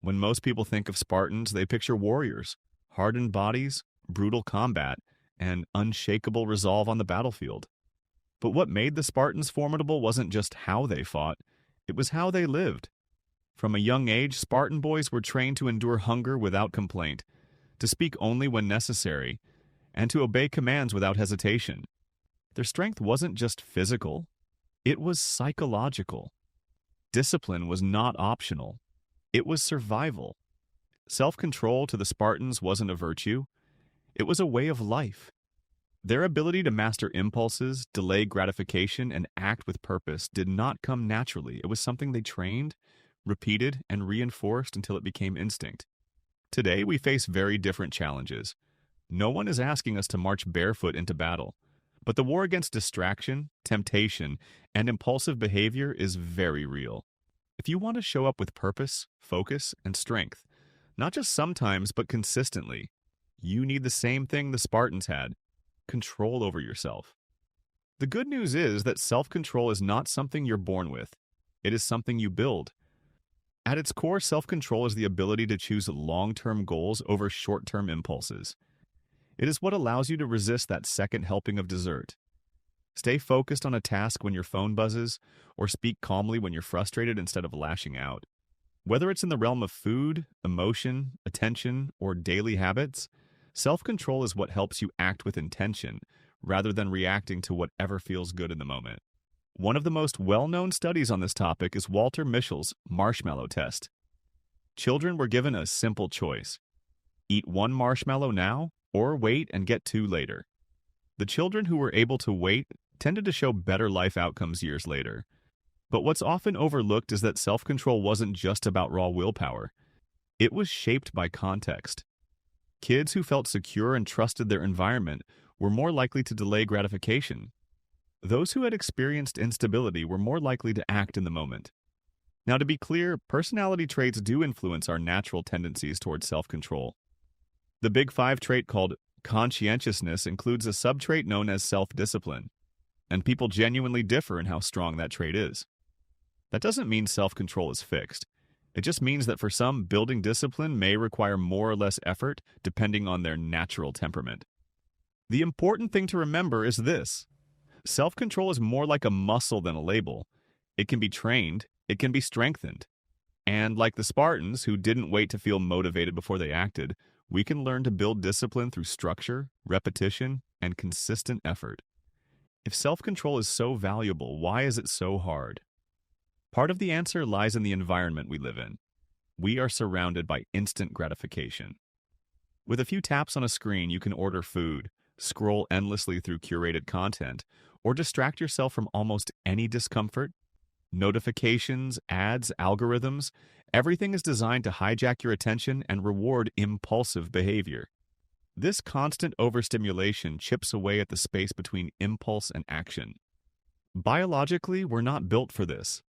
When most people think of Spartans, they picture warriors, hardened bodies, brutal combat, and unshakable resolve on the battlefield. But what made the Spartans formidable wasn't just how they fought, it was how they lived. From a young age, Spartan boys were trained to endure hunger without complaint, to speak only when necessary, and to obey commands without hesitation. Their strength wasn't just physical, it was psychological. Discipline was not optional, it was survival. Self-control to the Spartans wasn't a virtue, it was a way of life. Their ability to master impulses, delay gratification, and act with purpose did not come naturally. It was something they trained, repeated, and reinforced until it became instinct. Today, we face very different challenges. No one is asking us to march barefoot into battle, but the war against distraction, temptation, and impulsive behavior is very real. If you want to show up with purpose, focus, and strength, not just sometimes, but consistently, you need the same thing the Spartans had: control over yourself. The good news is that self-control is not something you're born with. It is something you build. At its core, self-control is the ability to choose long-term goals over short-term impulses. It is what allows you to resist that second helping of dessert. Stay focused on a task when your phone buzzes, or speak calmly when you're frustrated instead of lashing out. Whether it's in the realm of food, emotion, attention, or daily habits, self-control is what helps you act with intention, rather than reacting to whatever feels good in the moment. One of the most well-known studies on this topic is Walter Mischel's marshmallow test. Children were given a simple choice: eat one marshmallow now, or wait and get two later. The children who were able to wait tended to show better life outcomes years later. But what's often overlooked is that self-control wasn't just about raw willpower. It was shaped by context. Kids who felt secure and trusted their environment were more likely to delay gratification. Those who had experienced instability were more likely to act in the moment. Now, to be clear, personality traits do influence our natural tendencies towards self-control. The Big Five trait called conscientiousness includes a subtrait known as self-discipline, and people genuinely differ in how strong that trait is. That doesn't mean self-control is fixed. It just means that for some, building discipline may require more or less effort depending on their natural temperament. The important thing to remember is this: self-control is more like a muscle than a label. It can be trained, it can be strengthened. And like the Spartans, who didn't wait to feel motivated before they acted, we can learn to build discipline through structure, repetition, and consistent effort. If self-control is so valuable, why is it so hard? Part of the answer lies in the environment we live in. We are surrounded by instant gratification. With a few taps on a screen, you can order food, scroll endlessly through curated content, or distract yourself from almost any discomfort. Notifications, ads, algorithms, everything is designed to hijack your attention and reward impulsive behavior. This constant overstimulation chips away at the space between impulse and action. Biologically, we're not built for this.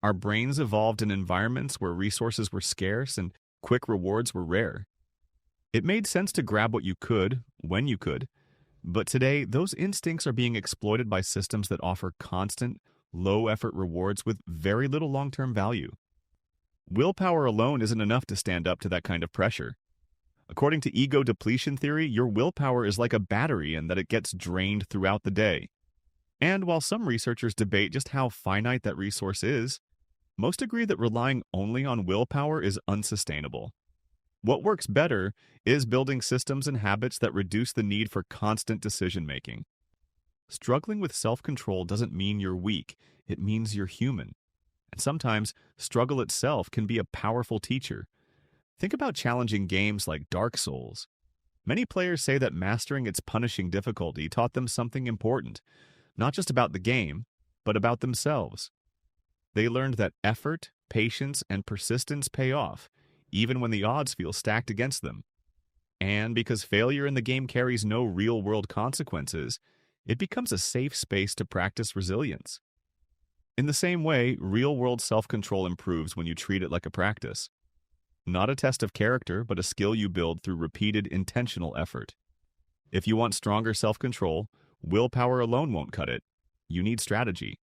Our brains evolved in environments where resources were scarce and quick rewards were rare. It made sense to grab what you could, when you could, but today those instincts are being exploited by systems that offer constant, low-effort rewards with very little long-term value. Willpower alone isn't enough to stand up to that kind of pressure. According to ego depletion theory, your willpower is like a battery and that it gets drained throughout the day. And while some researchers debate just how finite that resource is, most agree that relying only on willpower is unsustainable. What works better is building systems and habits that reduce the need for constant decision-making. Struggling with self-control doesn't mean you're weak, it means you're human. And sometimes, struggle itself can be a powerful teacher. Think about challenging games like Dark Souls. Many players say that mastering its punishing difficulty taught them something important, not just about the game, but about themselves. They learned that effort, patience, and persistence pay off, even when the odds feel stacked against them. And because failure in the game carries no real-world consequences, it becomes a safe space to practice resilience. In the same way, real-world self-control improves when you treat it like a practice. Not a test of character, but a skill you build through repeated, intentional effort. If you want stronger self-control, willpower alone won't cut it. You need strategy.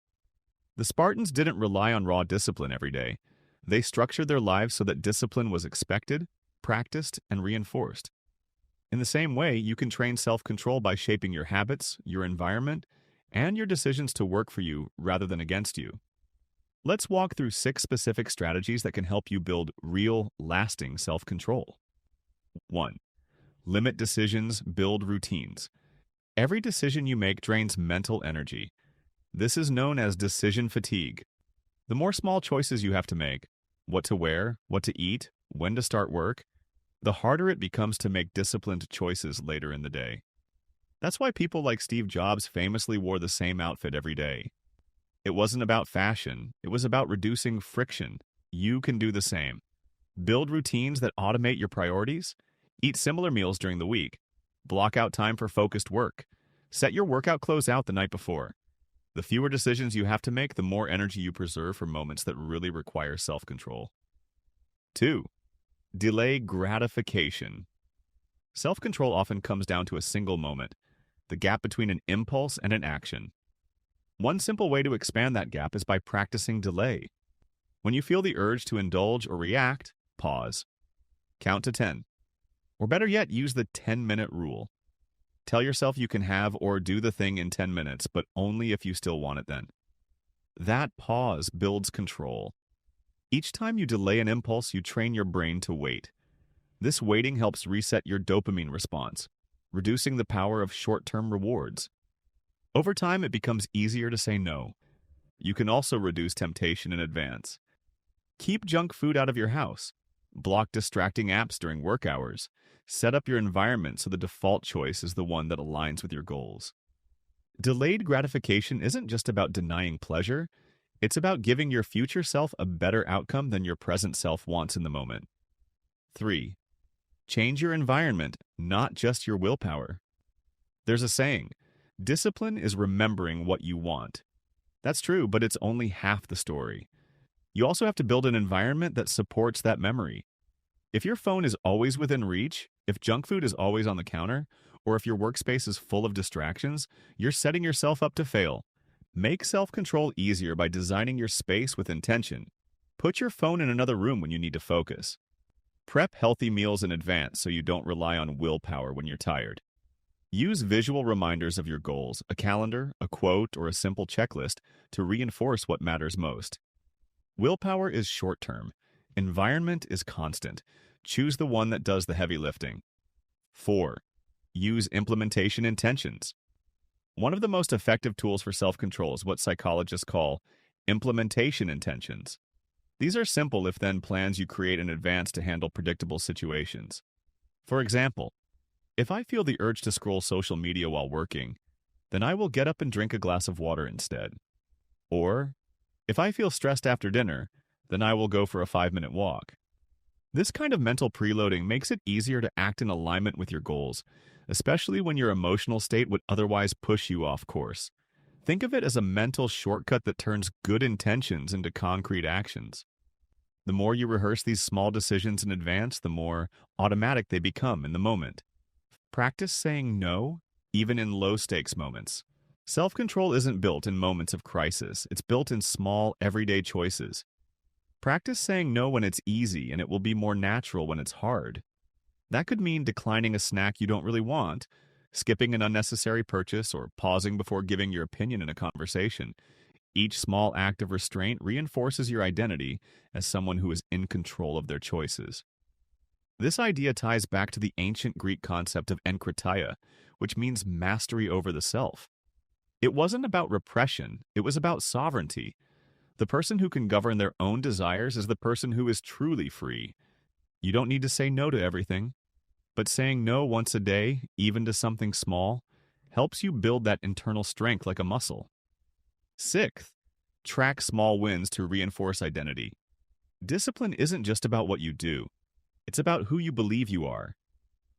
The Spartans didn't rely on raw discipline every day. They structured their lives so that discipline was expected, practiced, and reinforced. In the same way, you can train self-control by shaping your habits, your environment, and your decisions to work for you rather than against you. Let's walk through 6 specific strategies that can help you build real, lasting self-control. 1. Limit decisions, build routines. Every decision you make drains mental energy. This is known as decision fatigue. The more small choices you have to make, what to wear, what to eat, when to start work, the harder it becomes to make disciplined choices later in the day. That's why people like Steve Jobs famously wore the same outfit every day. It wasn't about fashion, it was about reducing friction. You can do the same. Build routines that automate your priorities. Eat similar meals during the week. Block out time for focused work. Set your workout clothes out the night before. The fewer decisions you have to make, the more energy you preserve for moments that really require self-control. 2. Delay gratification. Self-control often comes down to a single moment, the gap between an impulse and an action. One simple way to expand that gap is by practicing delay. When you feel the urge to indulge or react, pause. Count to 10. Or better yet, use the 10-minute rule. Tell yourself you can have or do the thing in 10 minutes, but only if you still want it then. That pause builds control. Each time you delay an impulse, you train your brain to wait. This waiting helps reset your dopamine response, reducing the power of short-term rewards. Over time, it becomes easier to say no. You can also reduce temptation in advance. Keep junk food out of your house. Block distracting apps during work hours. Set up your environment so the default choice is the one that aligns with your goals. Delayed gratification isn't just about denying pleasure, it's about giving your future self a better outcome than your present self wants in the moment. 3. Change your environment, not just your willpower. There's a saying, discipline is remembering what you want. That's true, but it's only half the story. You also have to build an environment that supports that memory. If your phone is always within reach, if junk food is always on the counter, or if your workspace is full of distractions, you're setting yourself up to fail. Make self-control easier by designing your space with intention. Put your phone in another room when you need to focus. Prep healthy meals in advance so you don't rely on willpower when you're tired. Use visual reminders of your goals, a calendar, a quote, or a simple checklist to reinforce what matters most. Willpower is short-term. Environment is constant. Choose the one that does the heavy lifting. 4. Use implementation intentions. One of the most effective tools for self-control is what psychologists call implementation intentions. These are simple if-then plans you create in advance to handle predictable situations. For example, if I feel the urge to scroll social media while working, then I will get up and drink a glass of water instead. Or, if I feel stressed after dinner, then I will go for a 5-minute walk. This kind of mental preloading makes it easier to act in alignment with your goals, especially when your emotional state would otherwise push you off course. Think of it as a mental shortcut that turns good intentions into concrete actions. The more you rehearse these small decisions in advance, the more automatic they become in the moment. Practice saying no, even in low-stakes moments. Self-control isn't built in moments of crisis. It's built in small, everyday choices. Practice saying no when it's easy, and it will be more natural when it's hard. That could mean declining a snack you don't really want, skipping an unnecessary purchase, or pausing before giving your opinion in a conversation. Each small act of restraint reinforces your identity as someone who is in control of their choices. This idea ties back to the ancient Greek concept of enkrateia, which means mastery over the self. It wasn't about repression, it was about sovereignty. The person who can govern their own desires is the person who is truly free. You don't need to say no to everything, but saying no once a day, even to something small, helps you build that internal strength like a muscle. 6th, track small wins to reinforce identity. Discipline isn't just about what you do. It's about who you believe you are.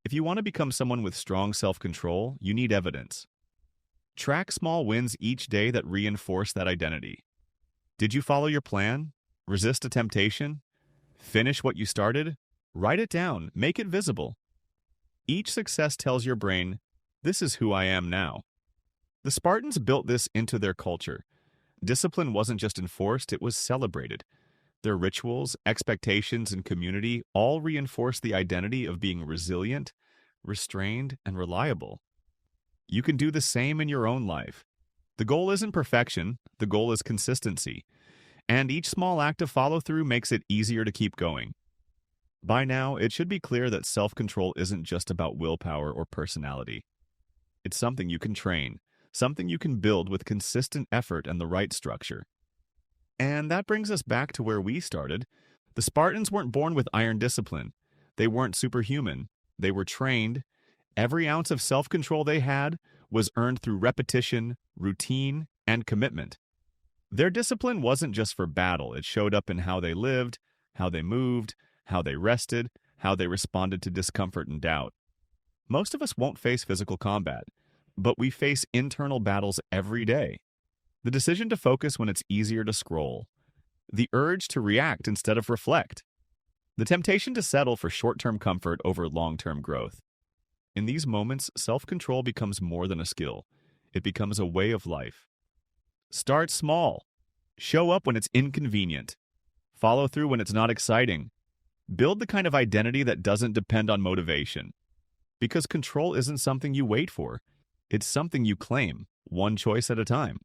If you want to become someone with strong self-control, you need evidence. Track small wins each day that reinforce that identity. Did you follow your plan? Resist a temptation? Finish what you started? Write it down. Make it visible. Each success tells your brain, this is who I am now. The Spartans built this into their culture. Discipline wasn't just enforced, it was celebrated. Their rituals, expectations, and community all reinforce the identity of being resilient, restrained, and reliable. You can do the same in your own life. The goal isn't perfection, the goal is consistency, and each small act of follow through makes it easier to keep going. By now, it should be clear that self control isn't just about willpower or personality. It's something you can train, something you can build with consistent effort and the right structure. And that brings us back to where we started. The Spartans weren't born with iron discipline. They weren't superhuman. They were trained. Every ounce of self control they had was earned through repetition, routine, and commitment. Their discipline wasn't just for battle, it showed up in how they lived, how they moved, how they rested, how they responded to discomfort and doubt. Most of us won't face physical combat, but we face internal battles every day. The decision to focus when it's easier to scroll. The urge to react instead of reflect. The temptation to settle for short-term comfort over long-term growth. In these moments, self-control becomes more than a skill. It becomes a way of life. Start small. Show up when it's inconvenient. Follow through when it's not exciting. Build the kind of identity that doesn't depend on motivation. Because control isn't something you wait for. It's something you claim, one choice at a time.